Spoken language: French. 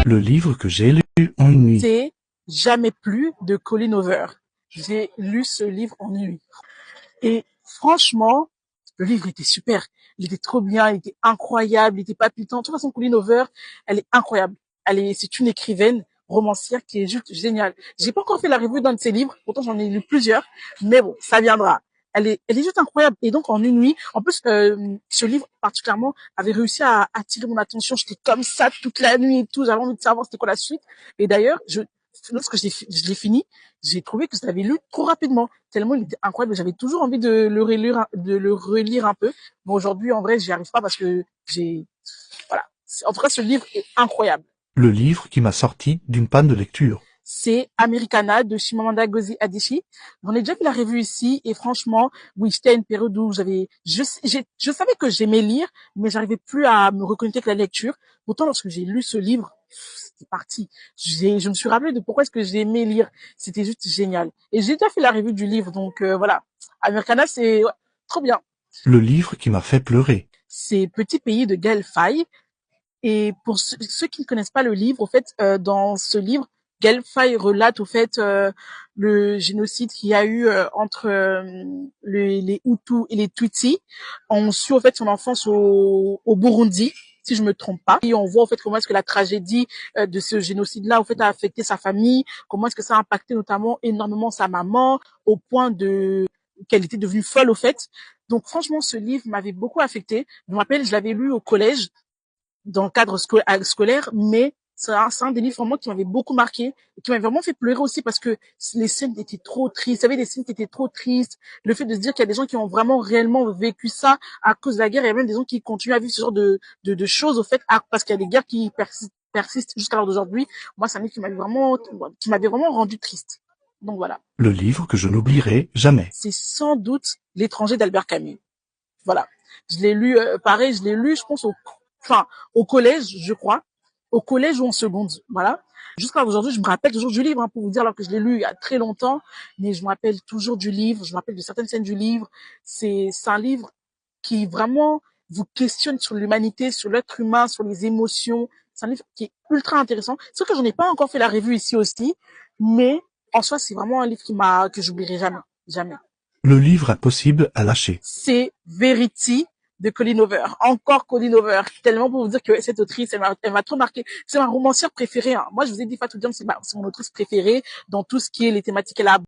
Le livre que j'ai lu en une nuit. C'est Jamais plus de Colleen Hoover. J'ai lu ce livre en une nuit. Et franchement, le livre était super. Il était trop bien, il était incroyable, il était palpitant. De toute façon, Colleen Hoover, elle est incroyable. C'est une écrivaine romancière qui est juste géniale. J'ai pas encore fait la review d'un de ses livres, pourtant j'en ai lu plusieurs, mais bon, ça viendra. Elle est juste incroyable. Et donc en une nuit, en plus, ce livre particulièrement avait réussi à attirer mon attention. J'étais comme ça toute la nuit et tout. J'avais envie de savoir c'était quoi la suite. Et d'ailleurs, lorsque je l'ai fini, j'ai trouvé que je l'avais lu trop rapidement. Tellement il était incroyable. J'avais toujours envie de le relire un peu. Mais aujourd'hui, en vrai, j'y arrive pas parce que voilà. En tout cas, ce livre est incroyable. Le livre qui m'a sorti d'une panne de lecture. C'est Americana de Chimamanda Ngozi Adichie. J'en ai déjà fait la revue ici et franchement, oui, j'étais à une période où je savais que j'aimais lire, mais j'arrivais plus à me reconnecter avec la lecture. Pourtant, lorsque j'ai lu ce livre, c'était parti. Je me suis rappelé de pourquoi est-ce que j'aimais lire. C'était juste génial. Et j'ai déjà fait la revue du livre, donc voilà. Americana, c'est ouais, trop bien. Le livre qui m'a fait pleurer. C'est Petit pays de Gaël Faye. Et pour ceux qui ne connaissent pas le livre, au fait, dans ce livre, Gaël Faye relate au fait le génocide qu'il y a eu entre les Hutus et les Tutsis. On suit au fait son enfance au Burundi, si je me trompe pas. Et on voit au fait comment est-ce que la tragédie de ce génocide-là au fait a affecté sa famille, comment est-ce que ça a impacté notamment énormément sa maman, au point de qu'elle était devenue folle au fait. Donc franchement, ce livre m'avait beaucoup affecté. Je me rappelle, je l'avais lu au collège dans le cadre scolaire, mais c'est un des livres vraiment qui m'avait beaucoup marqué et qui m'avait vraiment fait pleurer aussi parce que les scènes étaient trop tristes. Il y avait des scènes qui étaient trop tristes. Le fait de se dire qu'il y a des gens qui ont vraiment réellement vécu ça à cause de la guerre, il y a même des gens qui continuent à vivre ce genre de choses au fait parce qu'il y a des guerres qui persistent jusqu'à l'heure d'aujourd'hui. Moi, c'est un livre qui m'avait vraiment rendu triste. Donc voilà. Le livre que je n'oublierai jamais. C'est sans doute L'étranger d'Albert Camus. Voilà. Je l'ai lu, pareil, je l'ai lu, je pense, au collège, je crois. Au collège ou en seconde. Voilà. Jusqu'à aujourd'hui, je me rappelle toujours du livre, hein, pour vous dire, alors que je l'ai lu il y a très longtemps. Mais je me rappelle toujours du livre. Je me rappelle de certaines scènes du livre. C'est un livre qui vraiment vous questionne sur l'humanité, sur l'être humain, sur les émotions. C'est un livre qui est ultra intéressant. C'est vrai que j'en ai pas encore fait la revue ici aussi. Mais, en soi, c'est vraiment un livre que j'oublierai jamais. Jamais. Le livre impossible à lâcher. C'est Verity de Colleen Hoover. Encore Colleen Hoover. Tellement pour vous dire que cette autrice, elle m'a trop marqué. C'est ma romancière préférée. Hein. Moi, je vous ai dit, Fatou Diom, c'est mon autrice préférée dans tout ce qui est les thématiques qu'elle a